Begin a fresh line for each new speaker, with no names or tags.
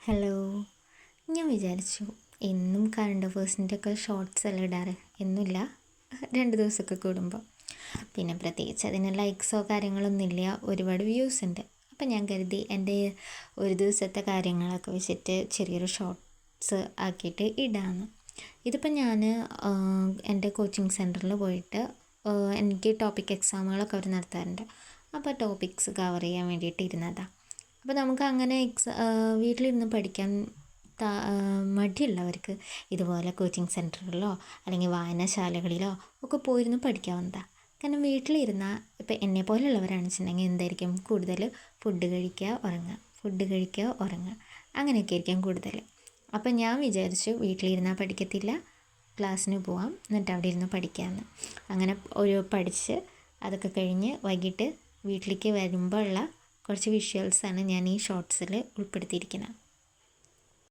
Hello. ഞാൻ വിചാരിച്ചു എന്നും കറണ്ട് അഫേഴ്സിൻ്റെയൊക്കെ ഷോർട്സ് അല്ല ഇടാറ്, എന്നുമില്ല 2 ദിവസമൊക്കെ കൂടുമ്പോൾ. പിന്നെ പ്രത്യേകിച്ച് അതിന് ലൈക്സോ കാര്യങ്ങളൊന്നുമില്ല, ഒരുപാട് വ്യൂസ് ഉണ്ട്. അപ്പം ഞാൻ കരുതി എൻ്റെ ഒരു ദിവസത്തെ കാര്യങ്ങളൊക്കെ വെച്ചിട്ട് ചെറിയൊരു ഷോർട്സ് ആക്കിയിട്ട് ഇടാമെന്ന്. ഇതിപ്പോൾ ഞാൻ എൻ്റെ കോച്ചിങ് സെൻറ്ററിൽ പോയിട്ട് എനിക്ക് ടോപ്പിക് എക്സാമുകളൊക്കെ അവർ നടത്താറുണ്ട്. അപ്പോൾ ടോപ്പിക്സ് കവർ ചെയ്യാൻ വേണ്ടിയിട്ട് ഇരുന്നതാണ്. അപ്പോൾ നമുക്ക് അങ്ങനെ വീട്ടിലിരുന്ന് പഠിക്കാൻ മടിയുള്ളവർക്ക് ഇതുപോലെ കോച്ചിങ് സെൻറ്ററുകളിലോ അല്ലെങ്കിൽ വായനശാലകളിലോ ഒക്കെ പോയിരുന്ന് പഠിക്കാവുന്നതാണ്. കാരണം വീട്ടിലിരുന്നാൽ ഇപ്പോൾ എന്നെ പോലെയുള്ളവരാണെന്ന് വെച്ചിട്ടുണ്ടെങ്കിൽ എന്തായിരിക്കും കൂടുതൽ ഫുഡ് കഴിക്കുക ഉറങ്ങുക അങ്ങനെയൊക്കെ ആയിരിക്കും കൂടുതൽ. അപ്പം ഞാൻ വിചാരിച്ചു വീട്ടിലിരുന്നാൽ പഠിക്കത്തില്ല, ക്ലാസ്സിന് പോവാം, എന്നിട്ട് അവിടെ ഇരുന്ന് പഠിക്കാമെന്ന്. അങ്ങനെ പഠിച്ച് അതൊക്കെ കഴിഞ്ഞ് വൈകിട്ട് വീട്ടിലേക്ക് വരുമ്പോൾ ഉള്ള കുറച്ച് വിഷ്വൽസാണ് ഞാൻ ഈ ഷോർട്സിൽ ഉൾപ്പെടുത്തിയിരിക്കുന്നത്.